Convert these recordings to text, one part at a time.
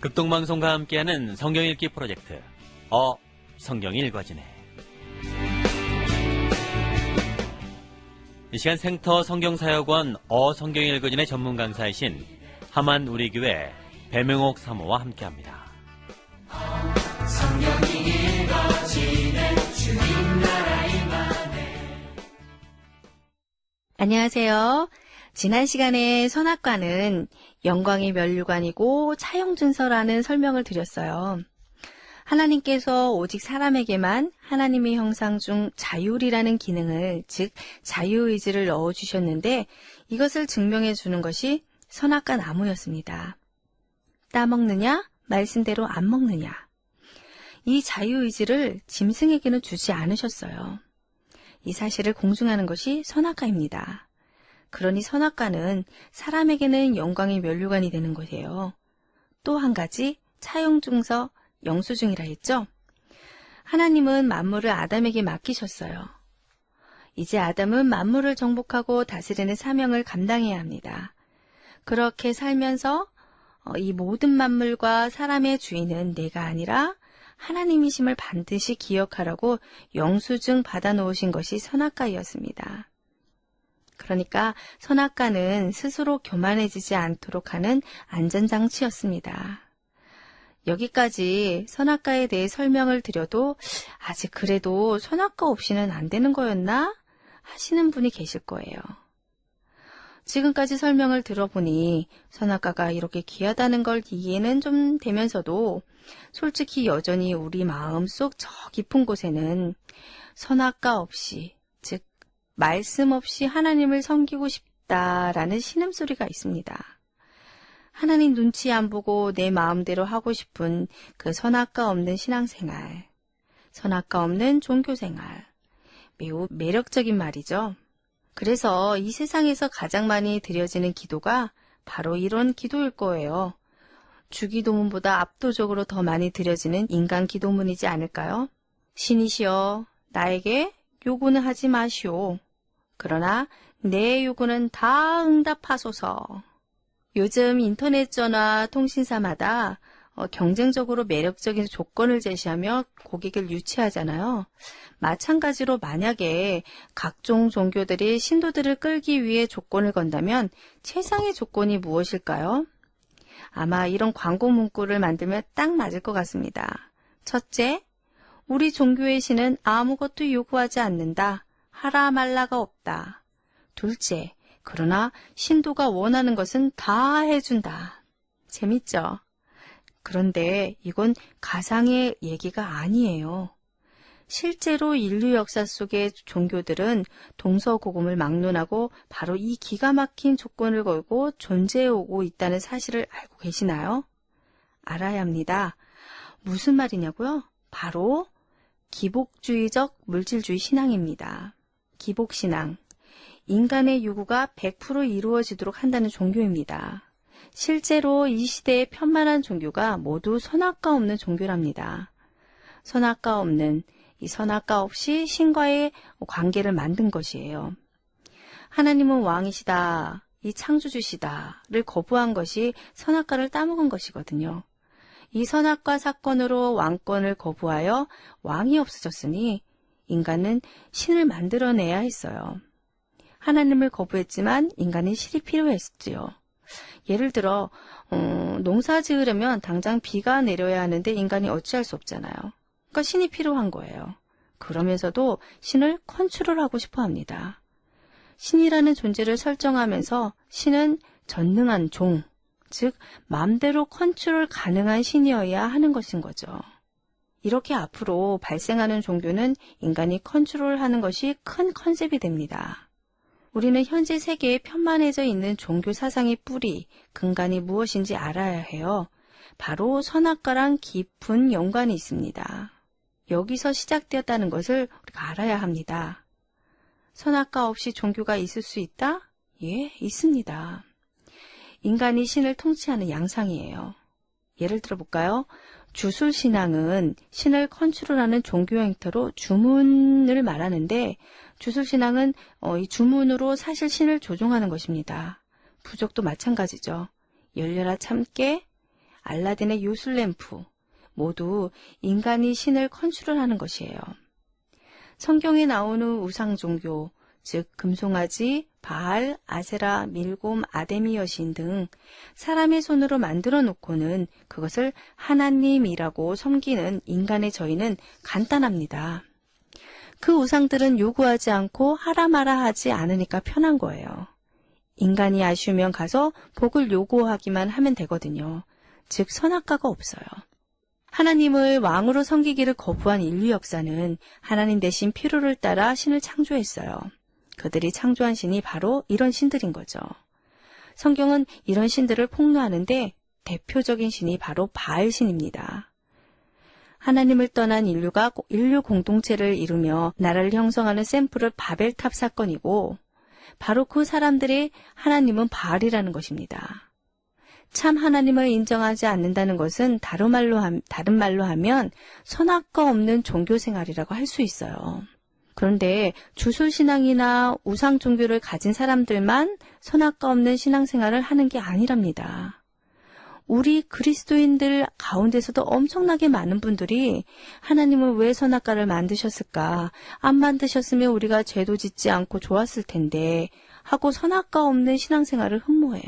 극동방송과 함께하는 성경 읽기 프로젝트 성경이 읽어지네. 이 시간 생터 성경사역원 성경이 읽어지네 전문 강사이신 하만 우리교회 배명옥 사모와 함께합니다. 성경이 읽어지네 주님 나라 임하네. 안녕하세요. 지난 시간에 선악과는 영광의 면류관이고 차용증서라는 설명을 드렸어요. 하나님께서 오직 사람에게만 하나님의 형상 중 자율이라는 기능을, 즉 자유의지를 넣어주셨는데 이것을 증명해 주는 것이 선악과 나무였습니다. 따먹느냐, 말씀대로 안 먹느냐. 이 자유의지를 짐승에게는 주지 않으셨어요. 이 사실을 공증하는 것이 선악과입니다. 그러니 선악과는 사람에게는 영광의 면류관이 되는 것이에요. 또 한 가지 차용증서 영수증이라 했죠. 하나님은 만물을 아담에게 맡기셨어요. 이제 아담은 만물을 정복하고 다스리는 사명을 감당해야 합니다. 그렇게 살면서 이 모든 만물과 사람의 주인은 내가 아니라 하나님이심을 반드시 기억하라고 영수증 받아놓으신 것이 선악과이었습니다. 그러니까 선악과는 스스로 교만해지지 않도록 하는 안전장치였습니다. 여기까지 선악과에 대해 설명을 드려도 아직 그래도 선악과 없이는 안 되는 거였나 하시는 분이 계실 거예요. 지금까지 설명을 들어보니 선악과가 이렇게 귀하다는 걸 이해는 좀 되면서도 솔직히 여전히 우리 마음속 저 깊은 곳에는 선악과 없이, 즉 말씀 없이 하나님을 섬기고 싶다라는 신음소리가 있습니다. 하나님 눈치 안 보고 내 마음대로 하고 싶은 그 선악과 없는 신앙생활, 선악과 없는 종교생활, 매우 매력적인 말이죠. 그래서 이 세상에서 가장 많이 드려지는 기도가 바로 이런 기도일 거예요. 주기도문보다 압도적으로 더 많이 드려지는 인간 기도문이지 않을까요? 신이시여, 나에게 요구는 하지 마시오. 그러나 내 요구는 다 응답하소서. 요즘 인터넷 전화 통신사마다 경쟁적으로 매력적인 조건을 제시하며 고객을 유치하잖아요. 마찬가지로 만약에 각종 종교들이 신도들을 끌기 위해 조건을 건다면 최상의 조건이 무엇일까요? 아마 이런 광고 문구를 만들면 딱 맞을 것 같습니다. 첫째, 우리 종교의 신은 아무것도 요구하지 않는다. 하라 말라가 없다. 둘째, 그러나 신도가 원하는 것은 다 해준다. 재밌죠? 그런데 이건 가상의 얘기가 아니에요. 실제로 인류 역사 속의 종교들은 동서고금을 막론하고 바로 이 기가 막힌 조건을 걸고 존재해 오고 있다는 사실을 알고 계시나요? 알아야 합니다. 무슨 말이냐고요? 바로 기복주의적 물질주의 신앙입니다. 기복신앙. 인간의 요구가 100% 이루어지도록 한다는 종교입니다. 실제로 이 시대의 편만한 종교가 모두 선악과 없는 종교랍니다. 선악과 없는, 이 선악과 없이 신과의 관계를 만든 것이에요. 하나님은 왕이시다, 이 창조주시다를 거부한 것이 선악과를 따먹은 것이거든요. 이 선악과 사건으로 왕권을 거부하여 왕이 없어졌으니 인간은 신을 만들어내야 했어요. 하나님을 거부했지만 인간은 신이 필요했지요. 예를 들어 농사 지으려면 당장 비가 내려야 하는데 인간이 어찌할 수 없잖아요. 그러니까 신이 필요한 거예요. 그러면서도 신을 컨트롤하고 싶어 합니다. 신이라는 존재를 설정하면서 신은 전능한 종, 즉 마음대로 컨트롤 가능한 신이어야 하는 것인 거죠. 이렇게 앞으로 발생하는 종교는 인간이 컨트롤하는 것이 큰 컨셉이 됩니다. 우리는 현재 세계에 편만해져 있는 종교 사상의 뿌리, 근간이 무엇인지 알아야 해요. 바로 선악과랑 깊은 연관이 있습니다. 여기서 시작되었다는 것을 우리가 알아야 합니다. 선악과 없이 종교가 있을 수 있다? 예, 있습니다. 인간이 신을 통치하는 양상이에요. 예를 들어 볼까요? 주술신앙은 신을 컨트롤하는 종교 형태로 주문을 말하는데 주술신앙은 이 주문으로 사실 신을 조종하는 것입니다. 부적도 마찬가지죠. 열려라 참깨, 알라딘의 요술램프, 모두 인간이 신을 컨트롤하는 것이에요. 성경에 나오는 우상 종교, 즉 금송아지, 바알, 아세라, 밀곰, 아데미 여신 등 사람의 손으로 만들어 놓고는 그것을 하나님이라고 섬기는 인간의 저희는 간단합니다. 그 우상들은 요구하지 않고 하라 마라 하지 않으니까 편한 거예요. 인간이 아쉬우면 가서 복을 요구하기만 하면 되거든요. 즉 선악과가 없어요. 하나님을 왕으로 섬기기를 거부한 인류 역사는 하나님 대신 필요를 따라 신을 창조했어요. 그들이 창조한 신이 바로 이런 신들인 거죠. 성경은 이런 신들을 폭로하는데 대표적인 신이 바로 바알신입니다. 하나님을 떠난 인류가 인류 공동체를 이루며 나라를 형성하는 샘플을 바벨탑 사건이고 바로 그 사람들의 하나님은 바알이라는 것입니다. 참 하나님을 인정하지 않는다는 것은 다른 말로 하면 선악과 없는 종교생활이라고 할 수 있어요. 그런데 주술신앙이나 우상 종교를 가진 사람들만 선악과 없는 신앙생활을 하는 게 아니랍니다. 우리 그리스도인들 가운데서도 엄청나게 많은 분들이 하나님은 왜 선악과를 만드셨을까? 안 만드셨으면 우리가 죄도 짓지 않고 좋았을 텐데 하고 선악과 없는 신앙생활을 흠모해요.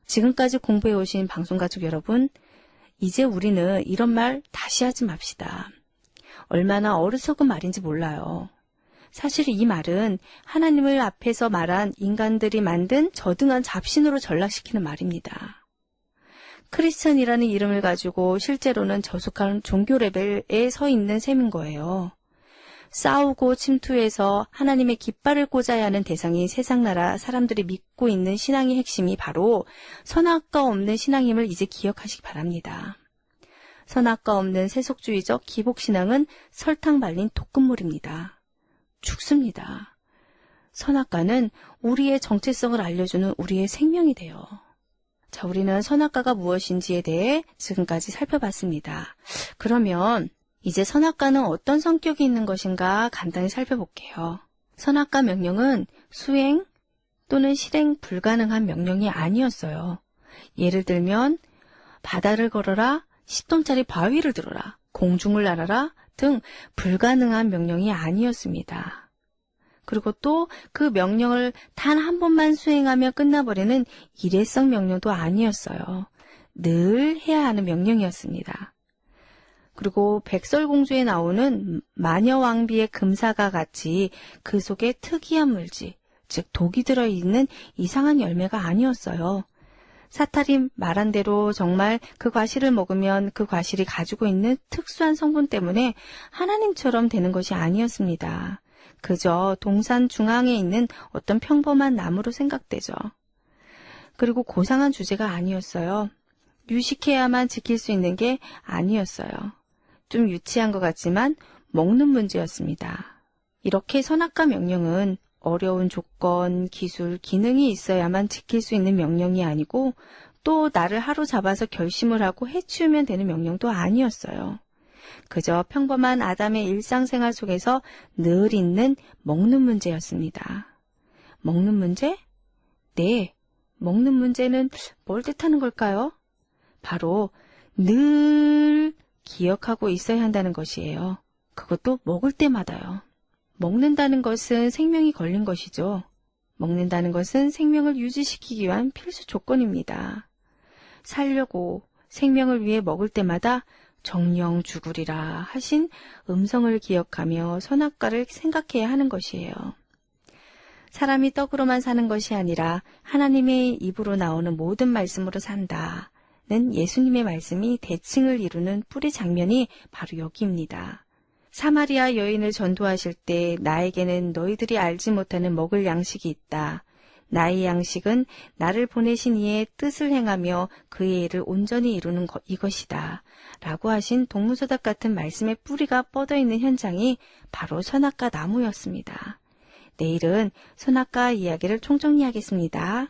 지금까지 공부해 오신 방송가족 여러분, 이제 우리는 이런 말 다시 하지 맙시다. 얼마나 어리석은 말인지 몰라요. 사실 이 말은 하나님을 앞에서 말한 인간들이 만든 저등한 잡신으로 전락시키는 말입니다. 크리스천이라는 이름을 가지고 실제로는 저속한 종교 레벨에 서 있는 셈인 거예요. 싸우고 침투해서 하나님의 깃발을 꽂아야 하는 대상이 세상 나라 사람들이 믿고 있는 신앙의 핵심이 바로 선악과 없는 신앙임을 이제 기억하시기 바랍니다. 선악과 없는 세속주의적 기복신앙은 설탕 발린 독극물입니다. 죽습니다. 선악과는 우리의 정체성을 알려주는 우리의 생명이 돼요. 자, 우리는 선악과가 무엇인지에 대해 지금까지 살펴봤습니다. 그러면 이제 선악과는 어떤 성격이 있는 것인가 간단히 살펴볼게요. 선악과 명령은 수행 또는 실행 불가능한 명령이 아니었어요. 예를 들면 바다를 걸어라, 10톤짜리 바위를 들어라, 공중을 날아라 등 불가능한 명령이 아니었습니다. 그리고 또 그 명령을 단 한 번만 수행하며 끝나버리는 일회성 명령도 아니었어요. 늘 해야 하는 명령이었습니다. 그리고 백설공주에 나오는 마녀왕비의 금사가 같이 그 속에 특이한 물질, 즉 독이 들어있는 이상한 열매가 아니었어요. 사탈이 말한 대로 정말 그 과실을 먹으면 그 과실이 가지고 있는 특수한 성분 때문에 하나님처럼 되는 것이 아니었습니다. 그저 동산 중앙에 있는 어떤 평범한 나무로 생각되죠. 그리고 고상한 주제가 아니었어요. 유식해야만 지킬 수 있는 게 아니었어요. 좀 유치한 것 같지만 먹는 문제였습니다. 이렇게 선악과 명령은 어려운 조건, 기술, 기능이 있어야만 지킬 수 있는 명령이 아니고 또 나를 하루 잡아서 결심을 하고 해치우면 되는 명령도 아니었어요. 그저 평범한 아담의 일상생활 속에서 늘 있는 먹는 문제였습니다. 먹는 문제? 네, 먹는 문제는 뭘 뜻하는 걸까요? 바로 늘 기억하고 있어야 한다는 것이에요. 그것도 먹을 때마다요. 먹는다는 것은 생명이 걸린 것이죠. 먹는다는 것은 생명을 유지시키기 위한 필수 조건입니다. 살려고 생명을 위해 먹을 때마다 정령 죽으리라 하신 음성을 기억하며 선악과를 생각해야 하는 것이에요. 사람이 떡으로만 사는 것이 아니라 하나님의 입으로 나오는 모든 말씀으로 산다는 예수님의 말씀이 대칭을 이루는 뿌리 장면이 바로 여기입니다. 사마리아 여인을 전도하실 때 나에게는 너희들이 알지 못하는 먹을 양식이 있다. 나의 양식은 나를 보내신 이의 뜻을 행하며 그의 일을 온전히 이루는 이것이다. 라고 하신 동문서답 같은 말씀의 뿌리가 뻗어있는 현장이 바로 선악과 나무였습니다. 내일은 선악과 이야기를 총정리하겠습니다.